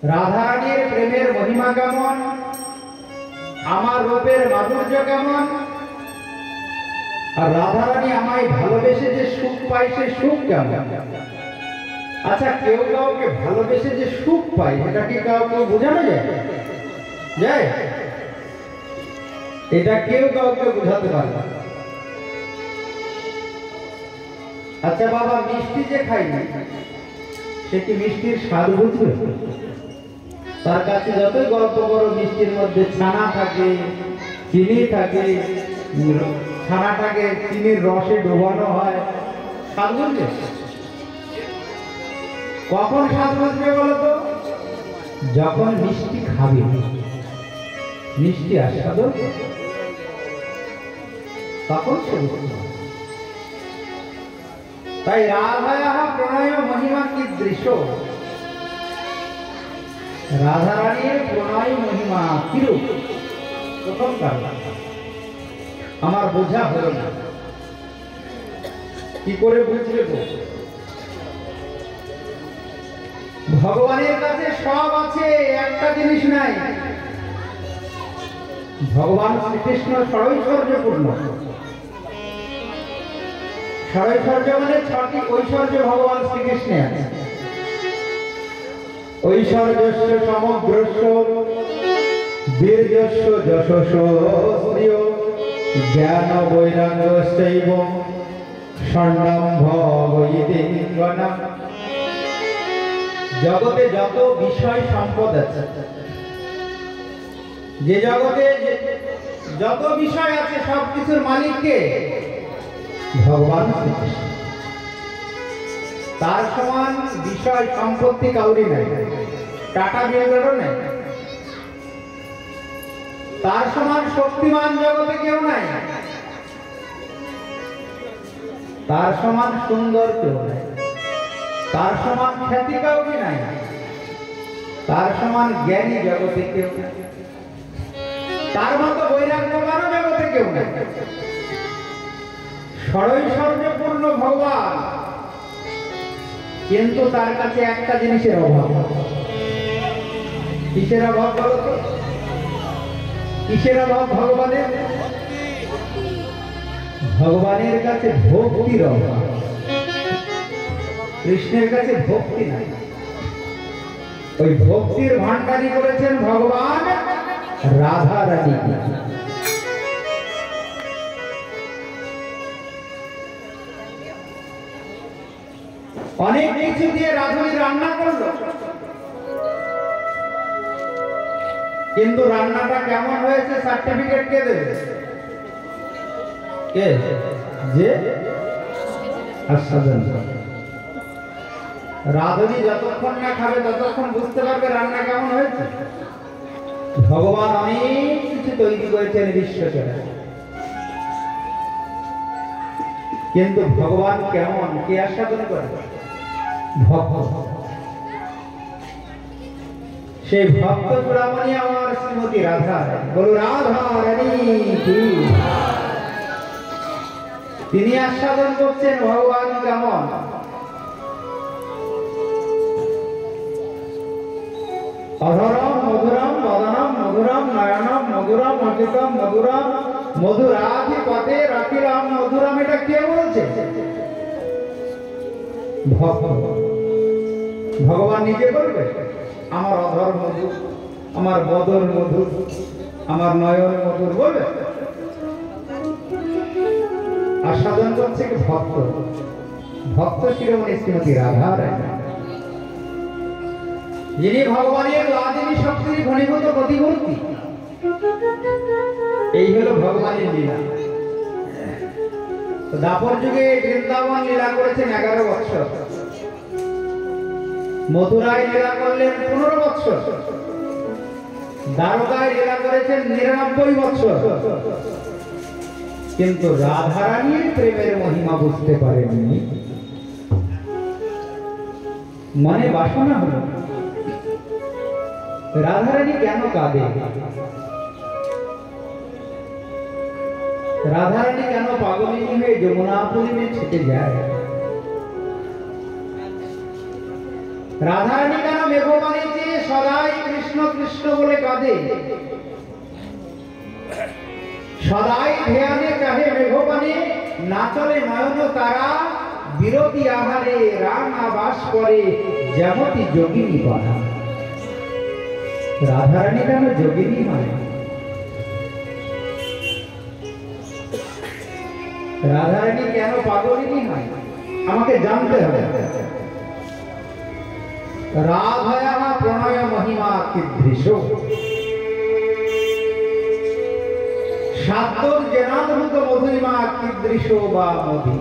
রাধারানীর প্রেমের মহিমা কেমন, আমার রূপের মাধুর্য কেমন, আর রাধারানী আমায় ভালোবেসে যে সুখ পায় সে সুখ কেমন। আচ্ছা, কেউ কাউকে ভালোবেসে যে সুখ পায় এটা কি কাউকে বোঝানো যায়? এটা কেউ কাউকে বোঝাতে পারে না। আচ্ছা বাবা, মিষ্টি যে খাই না সে কি মিষ্টির স্বাদ বুঝবে? তার কাছে যতই গল্প করো, মিষ্টির মধ্যে ছানা থাকে, চিনি থাকে, ছানাটাকে চিনির রসে ডোবানো হয়, স্বাদ বুঝবে? কখন স্বাদ বুঝবে বলো তো? যখন মিষ্টি খাবে, মিষ্টি আস্বাদন, তখন সে বুঝবে। তাই রাধায়া প্রণয় মহিমা কি দৃশ্য, রাধারানীর প্রণয় মহিমা কিরূপ প্রথম কারণ আমার বোঝা হলো না। কি করে বুঝবে? ভগবানের কাছে সব আছে, একটা জিনিস নাই। ভগবান শ্রীকৃষ্ণ ষড়ৈশ্বর্যপূর্ণ। ষড়ৈশ্বর্য মানে ছটি ঐশ্বর্য ভগবান শ্রীকৃষ্ণে আছে। ঐশ্বর্যস্য সমগ্রস্য বীর্যস্য যশস্য শ্রিয় জ্ঞান বৈরাগ্যস্যৈব স্বর্ণাম্ভ বৈদিঙ্গনা। জগতে যত বিষয় সম্পদ আছে, যে জগতে যত বিষয় আছে সব কিছুর মালিক কে? ভগবান শ্রীকৃষ্ণ। তার সমান বিষয় সম্পত্তি কাউরি নাই, টাটা বিল্ডারও নাই। তার সমান শক্তিমান জগতে কেউ নাই, তার সমান সুন্দর কেউ নাই, তার সমান খ্যাতি কাউকে নাই, তার সমান জ্ঞানী জগতে কেউ নাই, তার মতো বৈরাগ্যবান জগতে কেউ নাই। ষড়ৈশ্বর্যপূর্ণ ভগবান, কিন্তু তার কাছে একটা জিনিসের অভাব। কিসের অভাব বলো তো? কিসের অভাব ভগবানের? ভগবানের কাছে ভক্তির অভাব। কৃষ্ণের কাছে ভক্তি নাই। ওই ভক্তির ভান্ডারী করেছেন ভগবান রাধারানী। অনেক কিছু দিয়ে রাধুনি রান্না করলো, কিন্তু রান্নাটা কেমন হয়েছে সার্টিফিকেট কে দেবে? কে? যে আস্বাদন। রাধুনি যতক্ষণ না খাবে ততক্ষণ বুঝতে পারবে রান্না কেমন হয়েছে। ভগবান অনেক কিছু তৈরি করেছেন বিশ্বচরে, কিন্তু ভগবান কেমন, কে আস্বাদন করে? ভক্ত। সেই ভক্ত চূড়ামণি আমার শ্রীমতী রাধা। বলো রাধারানী কি। তিনি আস্বাদন করছেন ভগবান কেমন। অধরম মধুরম বদনম মধুরম নয়নম মধুরম অজিতম মধুরম মধুরাধি পদে রাখিরাম মধুরম। এটা কে বলছে? ভগবান নিজে বলবে আমার অধর মধুর, আমার বদর মধুর, আমার নয়ন মধুর বলবে? আস্বাদন করছে কি ভক্ত। ভক্ত শিরোমণি শ্রীমতী রাধারানী, যিনি ভগবানের লাদিনী শক্তির ঘনীভূত প্রতিমূর্তি। এই হলো ভগবানের লীলা। দাপর যুগে বৃন্দাবন লীলা করেছেন 11 বছর, মথুরায় লীলা করলেন 15 বছর, দ্বারকায় লীলা করেছেন 99 বছর, কিন্তু রাধারানীর প্রেমের মহিমা বুঝতে পারেননি। মনে বাসনা হলো রাধারানী কেন কাঁদে, রাধারানী কেন পাগলিনী হয়ে যমুনা পুলিনে ছুটে যায়, রাধারানী কেন মেঘবাণীতে সদা কৃষ্ণ কৃষ্ণ বলে কাঁদে, সদাই ধ্যানে চাহে মেঘপানে, না চলে নয়ন তারা, বিরতি আহারে রাঙা বাস করে যেমতি যোগিনী পানা। রাধারানী কেন যোগিনী হয়? রাধারানী কেন পাগলিনী হয়? আমাকে জানতে হবে। রাধায়া প্রণয় মহিমা কীদৃশ, সাদ্যর জেনাদ্ভুত মধুরিমা কীদৃশ বা মধু।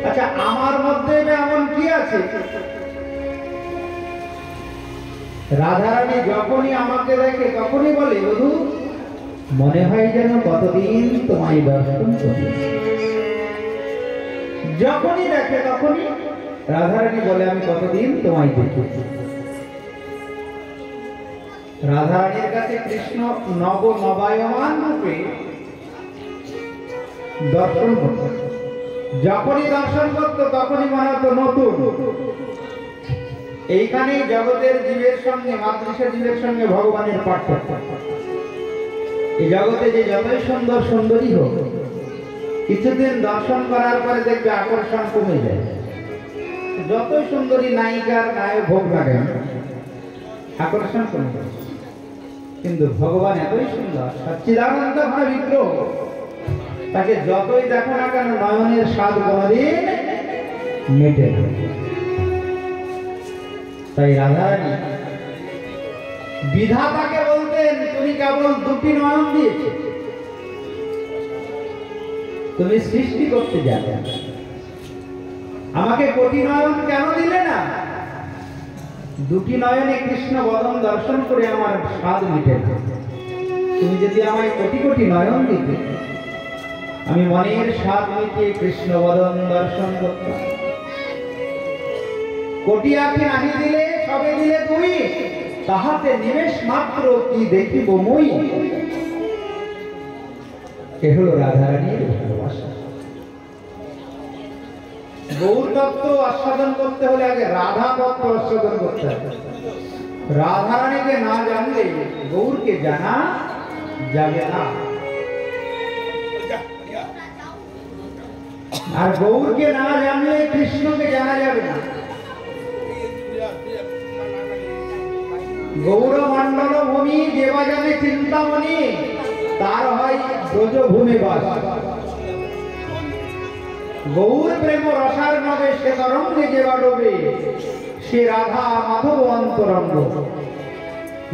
আচ্ছা, আমার মধ্যে এমন কি আছে? রাধারানী যখনই আমাকে দেখে তখনই বলে, বধূ মনে হয় যেন কতদিন তোমায় দর্শন করি। যখনই দেখে তখনই রাধারানী বলে, আমি কতদিন তোমায় দেখেছি। রাধারানীর কাছে কৃষ্ণ নব নবায়মান রূপে দর্শন করত। যখনই দর্শন করত তখনই মনে হতো নতুন। এইখানে জগতের জীবের সঙ্গে, মাতৃষা জীবের সঙ্গে ভগবানের পার্থক্য। এই জগতে যে যতই সুন্দর সুন্দরী হোক, কিছুদিন দর্শন করার পরে দেখবে আকর্ষণ কমে যায়। যতই সুন্দরী নায়িকার নায়ক হোক না কেন, আকর্ষণ কমে যায়। কিন্তু ভগবান এতই সুন্দর, সচ্চিদানন্দ ঘন বিগ্রহ, তাকে যতই দেখো না কেন নয়নের স্বাদ কোনদিন মেটে না। তাই রাধারানী বিধাতাকে বলতেন, তুমি কেবল দুটি নয়ন দিয়েছ, তুমি সৃষ্টি করতে যাবে, আমাকে কোটি নয়ন কেন দিলে না? দুটি নয়নে কৃষ্ণ বদন দর্শন করে আমার স্বাদ মিটে না। তুমি যদি আমায় কোটি কোটি নয়ন দিতে, আমি মনের স্বাদ মিটিয়ে কৃষ্ণ বদন দর্শন করতাম। কোটি আঁখি নাহি দিলে, সবে দিলে তুই, তাহাতে নিমেষ মাত্র কি দেখিব মই। এ হলো রাধারানীর ভালোবাসা। গৌর তত্ত্ব আস্বাদন করতে হলে আগে রাধা তত্ত্ব আস্বাদন করতে হবে। রাধারানীকে না জানলে গৌরকে জানা যাবে না। আর গৌরকে না জানলে কৃষ্ণকে জানা যাবে না। গৌরমণ্ডল ভূমি যেবা জানে চিন্তামণি, তার হয় ব্রজভূমি বাস। গৌর প্রেম রসার নবে সে তরঙ্গে যেবা ডোবে, সে রাধা মাধব অন্তরঙ্গ।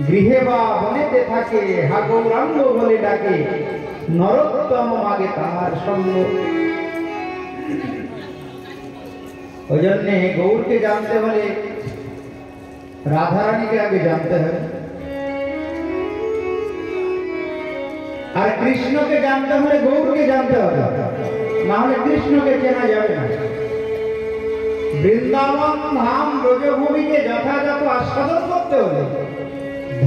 গৃহে বা বনেতে থাকে, হা গৌরাঙ্গ বলে ডাকে, নরোত্তম মাগে তাহার সঙ্গ। ওই জন্যে গৌরকে জানতে হলে রাধারানীকে আগে জানতে হবে, আর কৃষ্ণকে জানতে হলে গৌরকে জানতে হবে, না হলে কৃষ্ণকে চেনা যাবে না। বৃন্দাবন ধাম ব্রজভূমিকে যথাযথ আস্বাদন করতে হলে,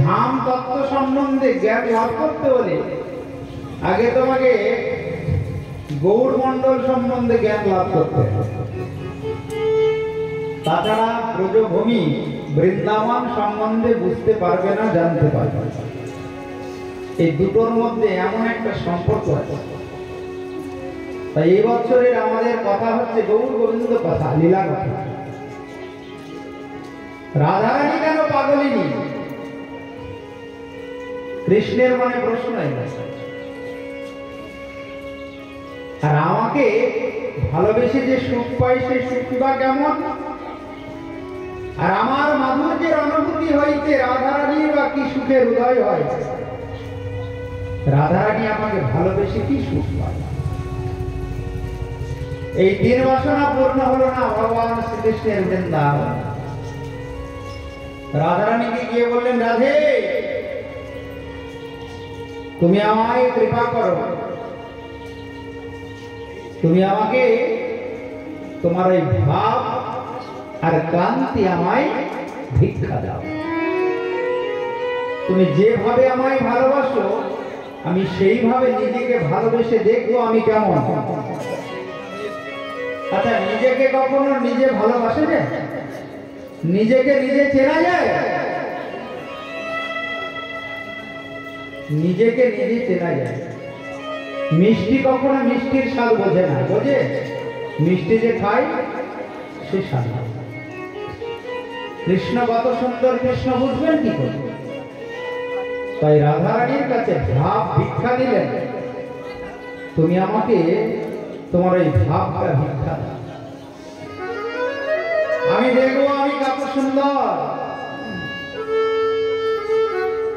ধাম তত্ত্ব সম্বন্ধে জ্ঞান লাভ করতে হলে, আগে তোমাকে গৌর মণ্ডল সম্বন্ধে জ্ঞান লাভ করতে হবে। তাছাড়া ব্রজভূমি বৃন্দাবন সম্বন্ধে বুঝতে পারবে না, জানতে পারবে না। এই দুটোর মধ্যে এমন একটা সম্পর্ক আছে। তাই এই বছরের আমাদের কথা হচ্ছে গৌর গোবিন্দ কথা, লীলা কথা। রাধারানী কেন পাগলিনী? কৃষ্ণের মনে প্রশ্ন এসেছে। আর আমাকে ভালোবেসে যে সুখ পাই, সে সুখ বা কেমন? আর আমার মাধুর্যের অনুভূতি হইতে রাধারানীর বা কি সুখের উদয় হয়? রাধারানী আমাকে ভালোবেসে কি সুখ পায়? এই 3 বাসনা পূর্ণ হলো না ভগবান শ্রীকৃষ্ণের বৃন্দাবন। রাধারানীকে গিয়ে বললেন, রাধে তুমি আমায় কৃপা করো, তুমি আমাকে তোমার এই ভাব আর কান্তি আমায় ভিক্ষা দাও। তুমি যেভাবে আমায় ভালোবাসো, আমি সেইভাবে নিজেকে ভালোবেসে দেখবো আমি কেমন। আচ্ছা, নিজেকে কখনো নিজে ভালোবাসে যায়? নিজেকে নিজে চেনা যায়? নিজেকে নিজে চেনা যায়। মিষ্টি কখনো মিষ্টির স্বাদ বোঝে না, বোঝে? মিষ্টি যে খায় সে স্বাদ। কৃষ্ণ কত সুন্দর, কৃষ্ণ বুঝবেন কি করে? তাই রাধারানীর কাছে ভাব ভিক্ষা দিলেন, তুমি আমাকে তোমার এই ভাবটা ভিক্ষা দাও, আমি দেখবো আমি কত সুন্দর,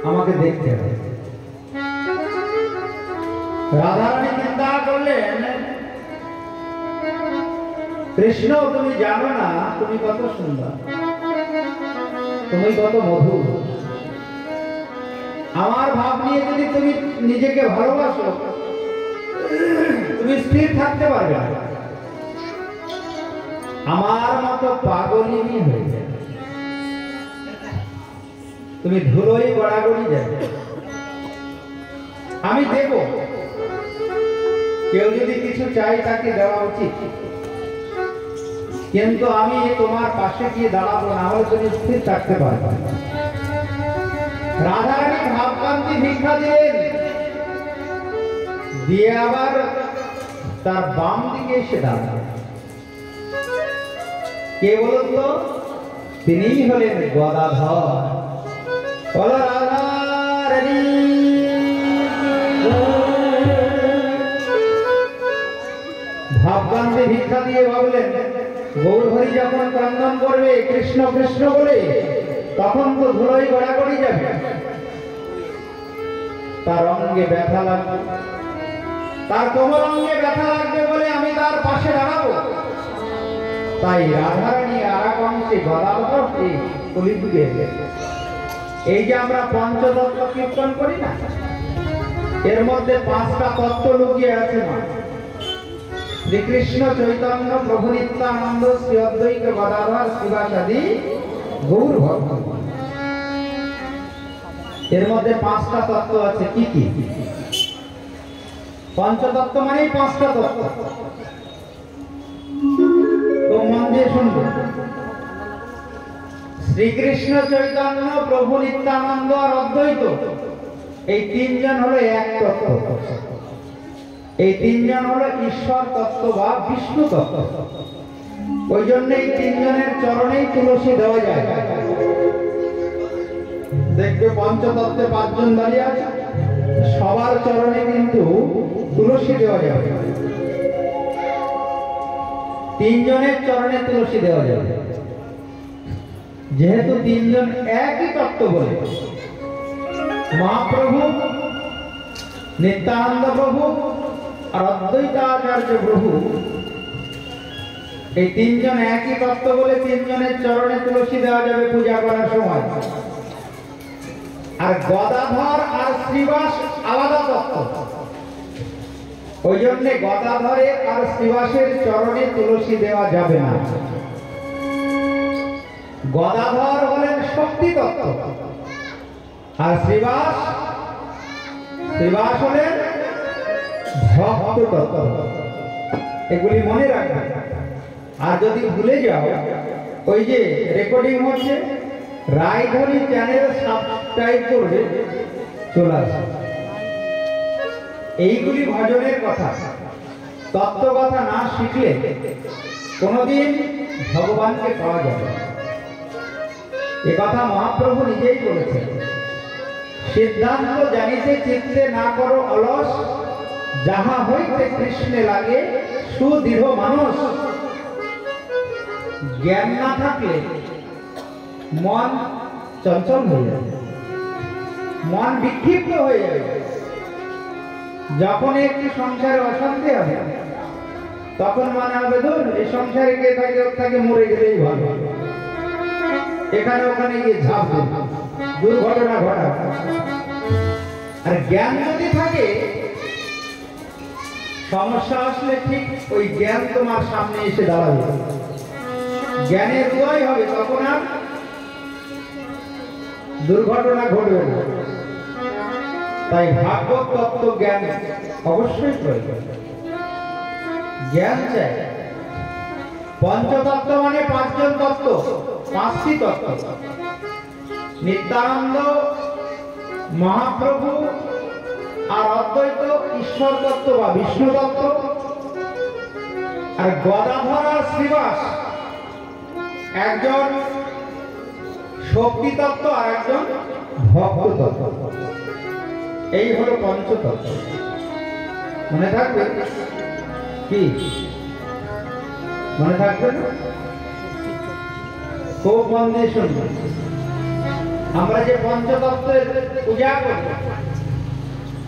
আমাকে দেখতে হবে। রাধারানী চিন্তা করলেন, কৃষ্ণ তুমি জানো না তুমি কত সুন্দর, তুমি কত মধুর, আমার ভাব নিয়ে যদি তুমি নিজেকে ভালোবাসো তুমি স্থির থাকতে পারবে না, আমার মতো পাগলিনী হয়ে যাবে, তুমি ধুলোই গড়াগড়ি যাবে। আমি দেব, কেউ যদি কিছু চাই তাকে দেওয়া উচিত, কিন্তু আমি তোমার পাশে গিয়ে দাঁড়াবো না, হলে তুমি স্থির থাকতে পারবে না। রাধারানী ভাবকান্তি ভিক্ষা দিলেন, দিয়ে আবার তার বাম দিকে এসে দাঁড়ালেন। কে বলুন তো? তিনিই হলেন গদাধর। বলো রাধারানী। ভাবকান্তি ভিক্ষা দিয়ে ভাবলেন, গৌরহরি যখন ক্রন্দন করবে কৃষ্ণ কৃষ্ণ বলে, তখন তো ধুলোই গড়াগড়ি যাবে, তার অঙ্গে ব্যথা লাগবে, তার কোমল অঙ্গে ব্যথা লাগবে বলে আমি তার পাশে দাঁড়াবো। তাই রাধারানী আর এক অংশে গদাধরকে কলিযুগে এলেন। এই যে আমরা পঞ্চতত্ত্ব কীর্তন করি না, এর মধ্যে 5টা তত্ত্ব লুকিয়ে আছে। না, শ্রীকৃষ্ণ চৈতন্য প্রভু নিত্যানন্দ শ্রী অদ্বৈত গদাধর শিবাসাদি গৌর ভক্ত, এর মধ্যে 5টা তত্ত্ব আছে। কি কি? পঞ্চতত্ত্ব মানেই 5টা তত্ত্ব। তো মন দিয়ে শুনবে, শ্রীকৃষ্ণ চৈতন্য প্রভু নিত্যানন্দ আর অদ্বৈত, এই 3 জন হলো এক তত্ত্ব। এই 3 জন হলো ঈশ্বর তত্ত্ব বা বিষ্ণু তত্ত্ব। ওই জন্য এই 3 জনের চরণেই তুলসী দেওয়া যায়। দেখবে পঞ্চতত্ত্বে 5 জন দাঁড়িয়ে আছে, সবার চরণে কিন্তু তুলসী দেওয়া যাবে। 3 জনের চরণে তুলসী দেওয়া যাবে, যেহেতু 3 জন একই তত্ত্ব বলে। মহাপ্রভু, নিত্যানন্দ প্রভু আর অদ্বৈতাচার্য প্রভু, এই 3 জন একই তত্ত্ব বলে 3 জনের চরণে তুলসী দেওয়া যাবে পূজা করার সময়। আর গদাধর আর শ্রীবাস আলাদা তত্ত্ব, ওই জন্য গদাধরের আর শ্রীবাসের চরণে তুলসী দেওয়া যাবে না। গদাধর হলেন শক্তি তত্ত্ব, আর শ্রীবাস হলেন ভক্ত তত্ত্ব। এগুলি মনে রাখবেন। আর যদি ভুলে যাও, ওই যে রেকর্ডিং হচ্ছে, রায়ধনী চ্যানেল সাবস্ক্রাইব করবে, চলে আসবে। এইগুলি ভজনের কথা, তত্ত্ব কথা না শিখলে কোনোদিন ভগবানকে পাওয়া যাবে। এ কথা মহাপ্রভু নিজেই বলেছেন, সিদ্ধান্ত জানিতে চিত্তে না করো অলস, যাহা হইতে কৃষ্ণে লাগে সুদৃঢ় মানস। জ্ঞান না থাকলে মন চঞ্চল হয়ে যাবে, মন বিক্ষিপ্ত হয়ে যাবে। যখন একটি সংসারে অশান্তি হবে, তখন মনে হবে ধর এই সংসারে কে থাকে, ওর থাকে মরে গেলেই ভালো, এখানে ওখানে গিয়ে ঝাঁপ দেব, দুর্ঘটনা ঘটা। আর জ্ঞান যদি থাকে, সমস্যা আসলে ঠিক ওই জ্ঞান তোমার সামনে এসে দাঁড়াবে, জ্ঞানের উদয় হবে, তখন আর দুর্ঘটনা ঘটবে না। তাই ভাগবত তত্ত্ব জ্ঞান অবশ্যই প্রয়োজন, জ্ঞান চাই। পঞ্চতত্ত্ব মানে 5 জন তত্ত্ব, 5টি তত্ত্ব। নিত্যানন্দ, মহাপ্রভু আর অদ্বৈত ঈশ্বর তত্ত্ব বা বিষ্ণু তত্ত্ব, আর গদাধর আর শ্রীবাস একজন শক্তি তত্ত্ব আর একজন ভক্ত তত্ত্ব। এই হলো পঞ্চতত্ত্ব। মনে থাকবে কি? মনে থাকবে না? খুব মন দিয়ে শুনবেন। আমরা যে পঞ্চতত্ত্বের পূজা করি,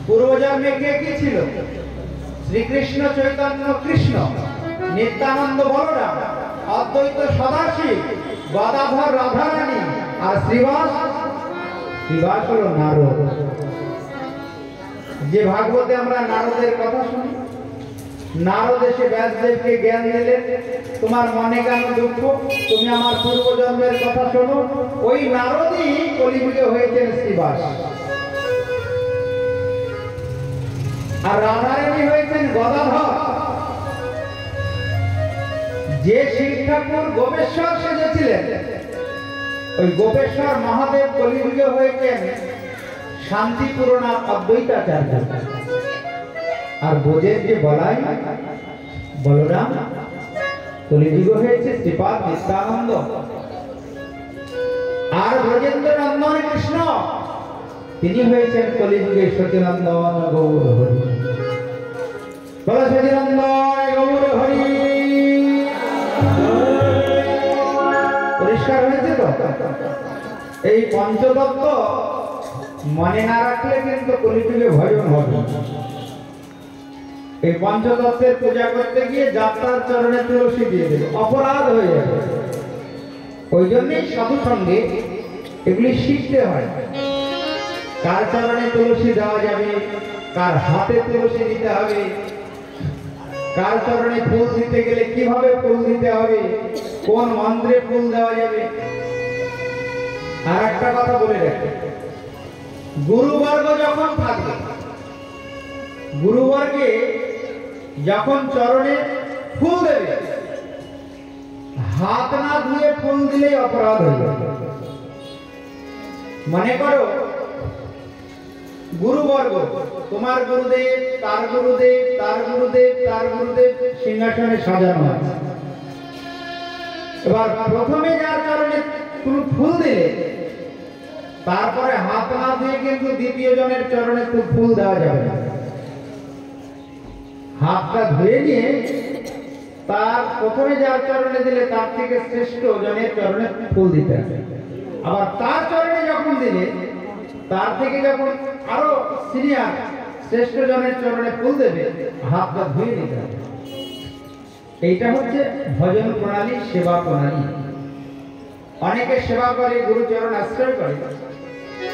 পূর্বজন্মে কে কি ছিল? শ্রীকৃষ্ণ চৈতন্য কৃষ্ণ, নিত্যানন্দ বলরাম, অদ্বৈত সদাশিব, গদাধর রাধারানী, আর শ্রীবাস হলো নারদ। যে ভাগবতে আমরা নারদের কথা শুনি, নারদ এসে ব্যাসদেবকে জ্ঞান দিলেন, তোমার মনে কেন দুঃখ, তুমি আমার পূর্বজন্মের কথা শোনো। ওই নারদই কলিযুগে হয়েছেন শ্রীবাস, আর রাধারানী হয়েছেন গদাধর। যে শিব ঠাকুর গোপেশ্বর সেজেছিলেন, ওই গোপেশ্বর মহাদেব কলিযুগে হয়েছেন শান্তিপূর্ণাথ অদ্বৈতাচার্য। আর বোঝের যে বলাই বলরাম কলিযুগে হয়েছে শ্রীপাদ নিত্যানন্দ। আর ব্রজেন্দ্র নন্দন কৃষ্ণ তিনি হয়েছেন কলিযুগে সচিনন্দন গৌর হরি। বলো সচিনন্দন গৌর হরি। পরিষ্কার হয়েছে তো? এই পঞ্চতত্ত্ব মনে না রাখলে কিন্তু কলিযুগে ভজন হবে। এই পঞ্চতত্ত্বের পূজা করতে গিয়ে যাত্রার চরণে তুলসী দিয়ে দেবে, অপরাধ হয়ে যাবে। ওই জন্যই সাধু সঙ্গে এগুলি শিখতে হয়। কার চরণে তুলসী দেওয়া যাবে, কার হাতে তুলসী দিতে হবে, কার চরণে ফুল দিতে গেলে কিভাবে ফুল দিতে হবে, কোন মন্ত্রে ফুল দেওয়া যাবে। আর একটা কথা বলে রাখি, গুরুবর্গ যখন থাকবে, গুরুবর্গে যখন চরণে ফুল দেবে, হাত না ধুয়ে ফুল দিলেই অপরাধ হয়ে যাবে। মনে করো গুরুবর্গ, তোমার গুরুদেব, তার গুরুদেব, তার গুরুদেব, তার গুরুদেব সিংহাসনে সাজানো আছে। এবার প্রথমে যার চরণে তুমি ফুল দিলে, তারপরে হাত না ধুয়ে কিন্তু দ্বিতীয় জনের চরণে ফুল দেওয়া যাবে না। হাতটা ধুয়ে নিয়ে তার প্রথমে যার চরণে দিলে তার থেকে শ্রেষ্ঠ জনের চরণে ফুল দিতে হবে। আবার তার চরণে যখন দিলে, তার থেকে যখন আরো সিনিয়র শ্রেষ্ঠ জনের চরণে ফুল দেবে, হাতটা ধুয়ে নিতে হবে। এইটা হচ্ছে ভজন প্রণালী, সেবা প্রণালী। অনেকে সেবা করে, গুরুচরণ আশ্রয় করে,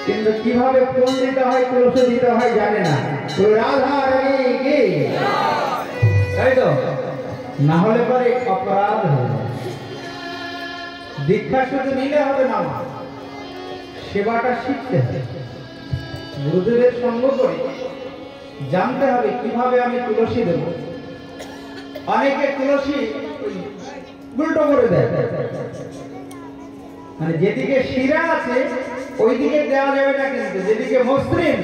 কিন্তু কিভাবে ফুল দিতে হয়, তুলসী দিতে হয় জানে না। রাধা রানী কি, তাই তো? না হলে পরে অপরাধ হবে। দীক্ষা শুধু নিলে হবে না, সেবাটা শিখতে হবে। গুরুদেবের সঙ্গ করে জানতে হবে কিভাবে আমি তুলসী দেব। অনেকে তুলসী উল্টো করে দেয়, মানে যেদিকে শিরা আছে ওই দিকে দেওয়া যাবে না, কিন্তু যেদিকে মসৃণ,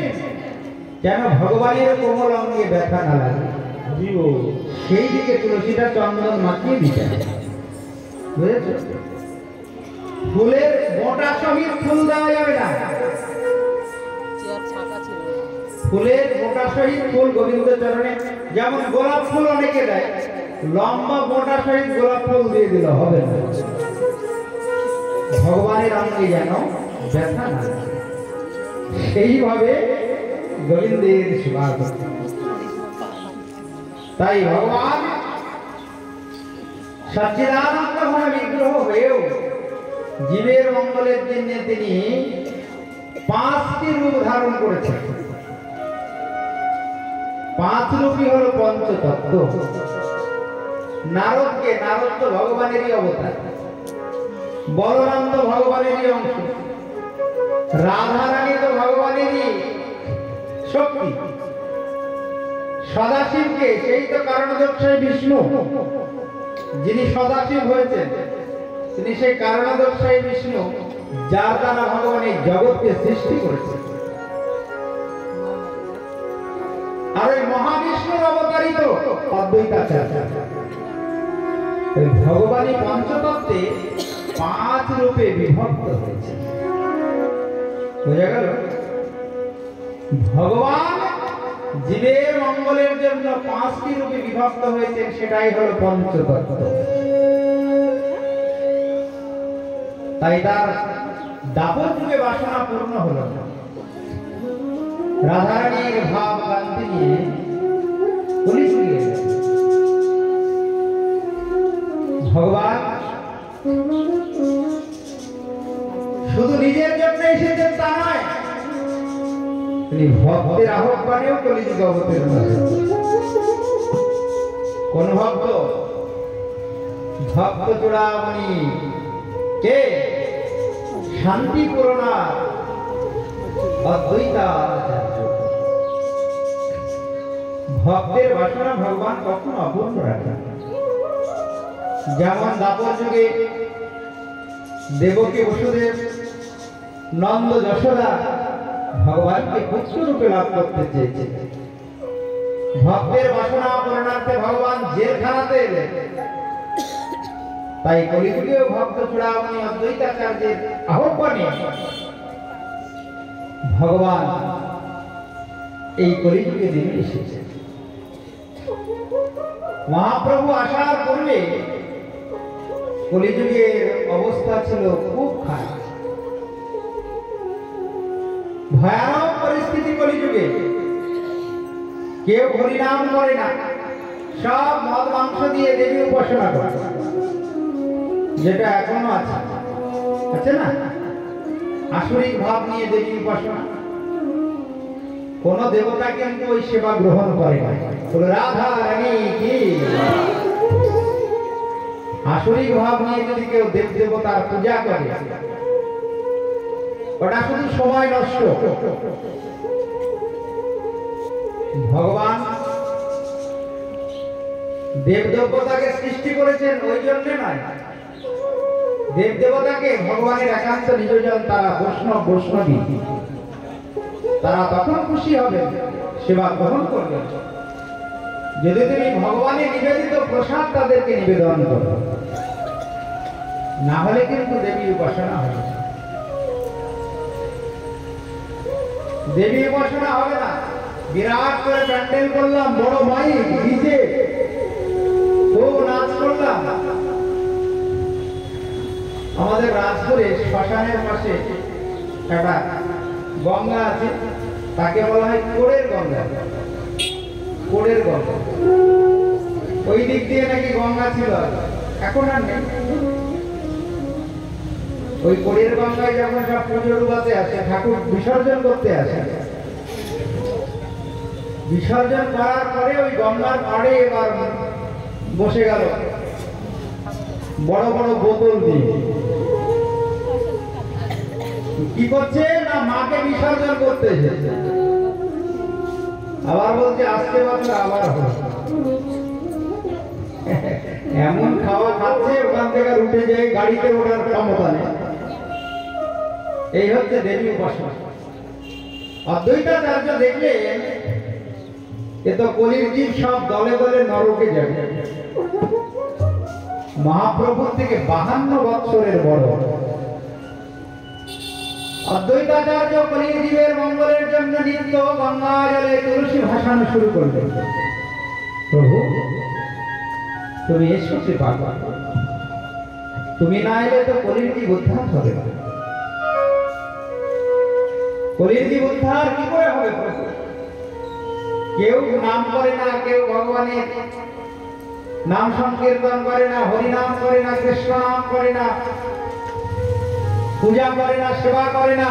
যেন ভগবানের কোমল অঙ্গে ব্যথা না লাগে, সেই দিকে তুলসীটা চন্দন মাখিয়ে দিতে হবে। বুঝেছ? ফুলের মোটা সহিত ফুল দেওয়া যাবে না। ফুলের মোটা সহিত ফুল গোবিন্দ চরণে, যেমন গোলাপ ফুল অনেকে দেয়, লম্বা মোটা সহিত গোলাপ ফুল দিয়ে দিলে হবে না। ভগবানের অঙ্গে যেন ব্যথা না লাগে, সেইভাবে গোবিন্দের সেবা করতে। তাই ভগবান সচ্চিদানন্দময় বিগ্রহ হয়েও জীবের মঙ্গলের জন্য তিনি 5টি রূপ ধারণ করেছেন। 5 রূপই হলো পঞ্চতত্ত্ব। নারদকে, নারদ তো ভগবানেরই অবতার, বলরাম তো ভগবানেরই অংশ, রাধারানী তো ভগবানেরই শক্তি, সদাশিবকে, সেই তো কারণদর্শী বিষ্ণু, যিনি সদাশিব হয়েছেন, তিনি সেই কারণদর্শী বিষ্ণু, যার দ্বারা ভগবান এই জগৎকে সৃষ্টি করেছেন। প্রতিপালিত অদ্বৈতাচার্য। ভগবানই পঞ্চতত্ত্বে 5 রূপে বিভক্ত হয়েছে। বোঝা গেল? ভগবান জীবের মঙ্গলের জন্য 5টি রূপে বিভক্ত হয়েছেন, সেটাই হলো পঞ্চতত্ত্ব। তাই তার দাপর যুগে বাসনা পূর্ণ হলো না। রাধারানীর ভাব কান্তি নিয়ে পুলিশ গিয়ে ভগবান শুধু নিজের জন্য এসেছেন তা নয়, তিনি ভক্তের আহ্বানেও কলিযুগে অবতীর্ণ হয়েছেন। কোন ভক্ত? ভক্ত চূড়ামণি কে? শান্তিপূর্ণা অদ্বৈতাচার্য। ভক্তের বাসনা ভগবান কখনো অপূর্ণ রাখেন। যেমন দাপর যুগে দেবকী বসুদেব নন্দ যশোদা ভগবানকে পুত্র রূপে লাভ করতে চেয়েছে। ভক্তের বাসনা পূরণার্থে ভগবান জেলখানাতে এলেন। তাই কলিযুগেও ভক্ত চূড়ামণি অদ্বৈতাচার্যের আহ্বানে ভগবান এই কলিযুগে নেমে এসেছে। মহাপ্রভু আসার পূর্বে কলিযুগের অবস্থা ছিল খুব খারাপ, ভয়ানক পরিস্থিতি। কলিযুগে কেউ হরিনাম করে না, সব মদ মাংস দিয়ে দেবী উপাসনা করে, যেটা এখনো আছে না? আসরিক ভাব নিয়ে দেবী উপাসনা। কোন দেবতা কিন্তু ওই সেবা গ্রহণ করে না। রাধা রানী কি আসরিক ভাব নিয়ে যদি কেউ দেব দেবতার পূজা করে, ওটা শুধু সময় নষ্ট। ভগবান দেব দেবতাকে সৃষ্টি করেছেন ওই জন্য নয়, দেব দেবতাকে ভগবানের একান্ত নিজজন, তারা বৈষ্ণবী, তারা তখন খুশি হবে, সেবা গ্রহণ করবে যদি তুমি ভগবানের নিবেদিত প্রসাদ তাদেরকে নিবেদন করো। না হলে কিন্তু দেবী উপাসনা হবে না। দেবী উপাসনা হবে না। বিরাট করে প্যান্ডেল করলাম, বড় মাইক ডিজে, খুব নাচ করলাম। আমাদের রাজপুরে শ্মশানের পাশে একটা গঙ্গা আছে, তাকে বলা হয় কোড়ের গঙ্গা। কোড়ের গঙ্গা, ওই দিক দিয়ে নাকি গঙ্গা ছিল, এখন আর নেই। ওই কোড়ের গঙ্গায় যখন সব পুজো ডুবাতে আসে, ঠাকুর বিসর্জন করতে আসে, বিসর্জন করার পরে ওই গঙ্গার পাড়ে এবার বসে গেল বড় বড় বোতল দিয়ে। কি করছে না, মাকে বিসর্জন করতে এসেছে। আবার বলছে আজকে বছর আবার হবে। এমন খাওয়া খাচ্ছে, ওখান থেকে উঠে যায়, গাড়িতে ওঠার ক্ষমতা নেই। এই হচ্ছে দেবী উপাসনা। অদ্বৈতাচার্য দেখলেন এ তো কলির জীব সব দলে দলে নরকে যাবে। মহাপ্রভুর থেকে 52 বৎসরের বড়। অদ্বৈতাচার্য কলির জীবের মঙ্গলের জন্য নিত্য গঙ্গা জলে তুলসী ভাসানো শুরু করলেন। প্রভু তুমি এসো, কৃপা করো, তুমি না এলে তো কলির জীব উদ্ধার হবে না। কলির জীব উদ্ধার কি করে হবে? কেউ নাম করে না, কেউ ভগবানের নাম সংকীর্তন করে না, হরিনাম করে না, কৃষ্ণ নাম করে না, পূজা করে না, সেবা করে না,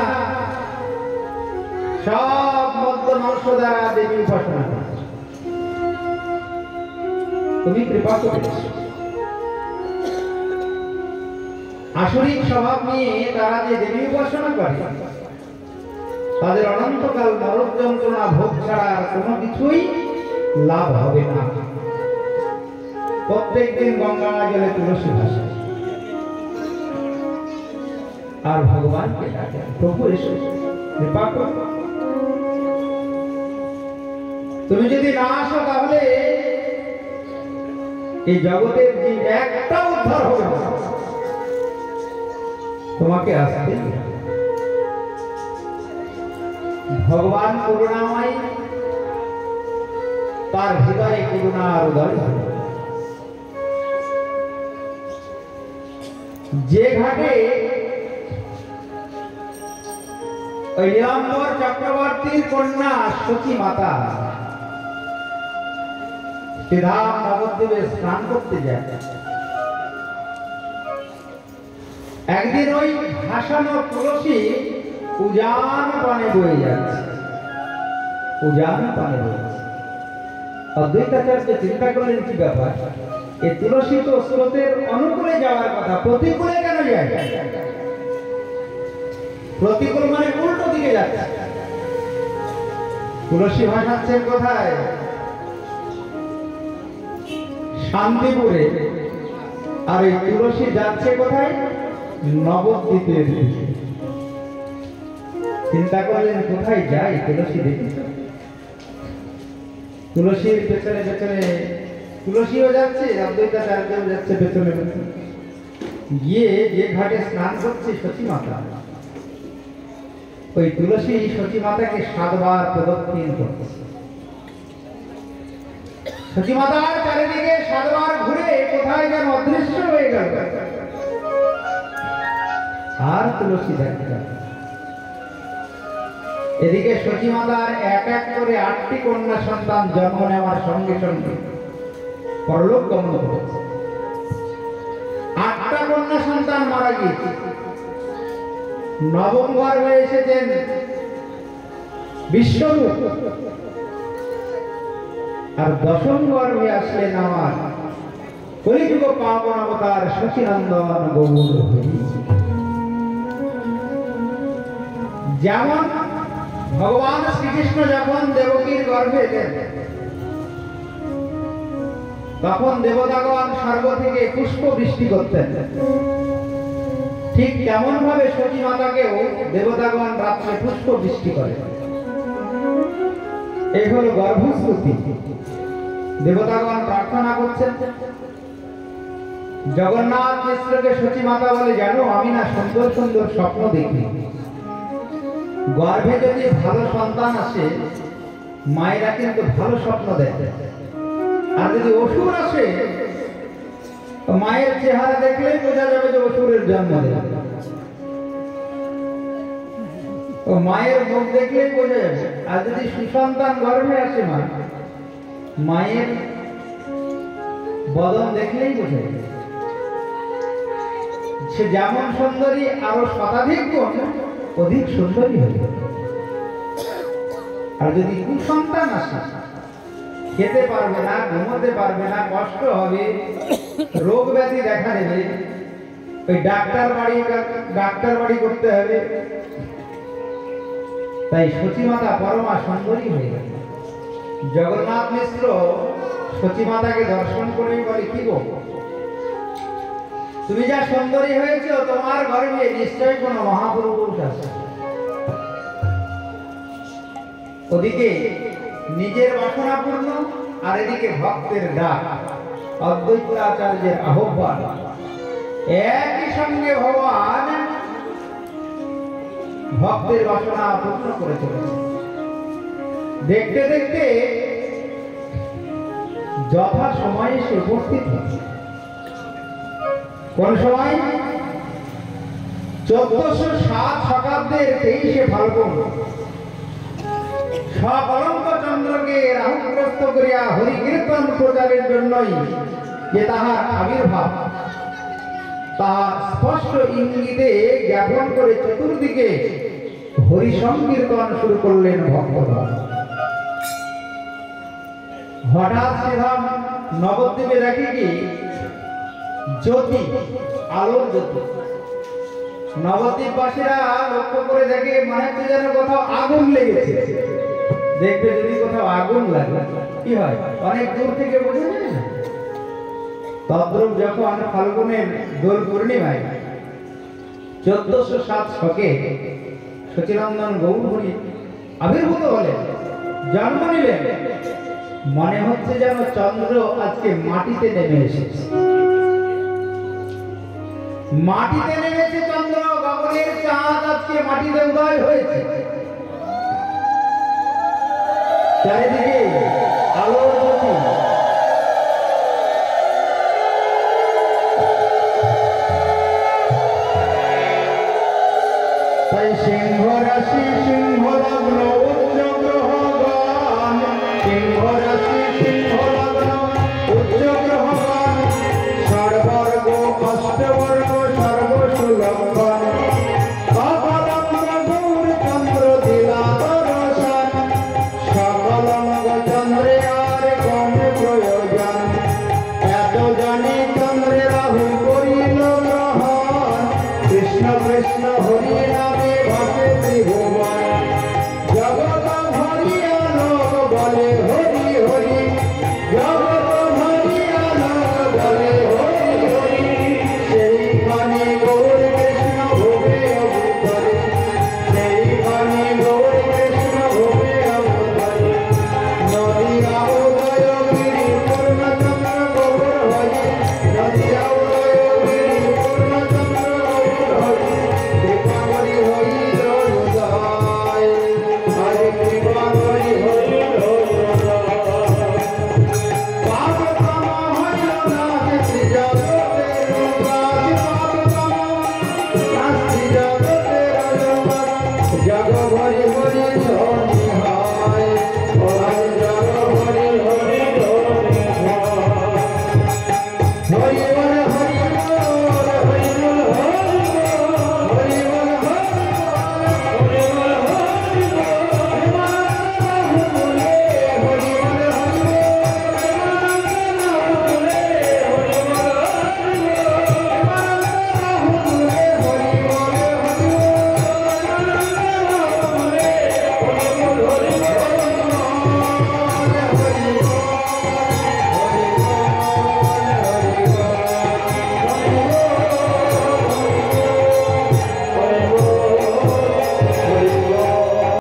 সব মধ্য নংশ দ্বারা দেবী উপাসনা করে। তুমি কৃপা করে। আসরিক স্বভাব নিয়ে তারা যে দেবী উপাসনা করে, তাদের অনন্তকাল নরক যন্ত্রণা ভোগ ছাড়া কোনো কিছুই লাভ হবে না। প্রত্যেক দিন গঙ্গা জলে তুলসী ভাসে আর ভগবানকে ডাকে, প্রভু এসো, কৃপা করো। তুমি যদি না আসো তাহলে এই জগতের জীব একটা উদ্ধার হবে না, তোমাকে আসতে ভগবান করুণাময়, তার হৃদয়ে করুণার উদয়। যে ঘাটে ওই নীলাম্বর চক্রবর্তীর কন্যা সতী মাতা শ্রীধাম নবদ্বীপে স্নান করতে যায়, একদিন ওই ভাসানো তুলসী উজান পানে বয়ে যাচ্ছে, উজান পানে বয়ে যাচ্ছে। অদ্বৈতাচার্য চিন্তা করলেন কি ব্যাপার, এই তুলসী তো স্রোতের অনুকূলে যাওয়ার কথা, প্রতিকূলে কেন যায়? প্রতিকূল মানে উল্টো দিকে যাচ্ছে। তুলসী ভাসাচ্ছেন কোথায়? শান্তিপুরে। আর এই তুলসী যাচ্ছে কোথায়? নবদ্বীপের দিকে। চিন্তা করলেন কোথায় যাই তুলসী দেখি। তুলসীর পেছনে পেছনে তুলসীও যাচ্ছে, অদ্বৈতাচার্যও যাচ্ছে পেছনে পেছনে। গিয়ে যে ঘাটে স্নান করছে সতী মাতা, ওই তুলসী সতী মাতাকে 7 বার প্রদক্ষিণ করতেছে। সতী মাতার চারিদিকে 7 বার ঘুরে কোথায় যেন অদৃশ্য হয়ে গেল, আর তুলসী দেখতে। এদিকে সতী মাতার এক এক করে 8টি কন্যা সন্তান জন্ম নেওয়ার সঙ্গে সঙ্গে পরলোক গমন করেছে। 8টা কন্যা সন্তান মারা গিয়েছে। নবম গর্ভে এসেছেন বিশ্বরূপ, আর দশম গর্ভে আসলেন আমার কলিযুগ পাবন অবতার সচিনন্দন গৌর হরি। যেমন ভগবান শ্রীকৃষ্ণ যখন দেবকীর গর্ভে এলেন, তখন দেবতাগণ স্বর্গ থেকে পুষ্প বৃষ্টি করতেন, ঠিক তেমন ভাবে সতী মাতাকেও দেবতাগণ রাত্রে পুষ্প বৃষ্টি করে। এই হলো গর্ভস্তুতি। দেবতাগণ প্রার্থনা করছেন। জগন্নাথ মিশ্রকে সতী মাতা বলে, জানো আমি না সুন্দর সুন্দর স্বপ্ন দেখি, গর্ভে যদি ভালো সন্তান আসে মায়েরা কিন্তু ভালো স্বপ্ন দেখে, আর যদি অসুর আসে মায়ের চেহারা দেখলেই বোঝা যাবে যে অসুরের জন্ম দেবে। ও মায়ের মুখ দেখলেই বোঝা যাবে। আর যদি সুসন্তান গর্ভে আসে মায়ের বদন দেখলেই বোঝা যাবে সে যেমন সুন্দরী আরো শতাধিক গুণ অধিক সুন্দরী হবে। আর যদি কুসন্তান আসে খেতে পারবে না, ঘুমোতে পারবে না, কষ্ট হবে, রোগ ব্যাধি দেখা দেবে, ওই ডাক্তার বাড়ি করতে হবে। তাই সতী মাতা পরমা সুন্দরী হয়ে গেল। জগন্নাথ মিশ্র সতী মাতাকে দর্শন করেই বলে, কি গো তুমি যা সুন্দরী হয়েছে, তোমার গর্ভে নিশ্চয়ই কোনো মহাপুরুষ আছে। ওদিকে নিজের বাসনা পূর্ণ, আর এদিকে ভক্তের ডাক, অদ্বৈতাচার্যের আহ্বান, একই সঙ্গে ভগবান ভক্তের বাসনা পূর্ণ করে চলেছে। দেখতে দেখতে যথা সময়ে সে উপস্থিত হচ্ছে। কোন সময়? 1407 শতাব্দীর 23শে ফাল্গুন, সকলঙ্ক চন্দ্রকে রাহুগ্রস্ত করিয়া হরিকীর্তন প্রচারের জন্যই যে তাহার আবির্ভাব, তাহার স্পষ্ট ইঙ্গিতে জ্ঞাপন করে চতুর্দিকে হরি সংকীর্তন শুরু করলেন ভক্তগণ। হঠাৎ শ্রীধাম নবদ্বীপে দেখে কি জ্যোতি, আলোর জ্যোতি। নবদ্বীপবাসীরা লক্ষ্য করে দেখে মনে হচ্ছে যেন কোথাও আগুন লেগেছে। দেখবে যদি কোথাও আগুন লাগে কি হয়, অনেক দূর থেকে বোঝা যায় না। তদ্রূপ যখন ফাল্গুনের দোল পূর্ণিমায় 1407 শকে সচিনন্দন গৌর হরি আবির্ভূত হলেন, জন্ম নিলেন, মনে হচ্ছে যেন চন্দ্র আজকে মাটিতে নেমে এসেছে। মাটিতে নেমেছে চন্দ্র, গগনের চাঁদ আজকে মাটিতে উদয় হয়েছে। চারিদিকে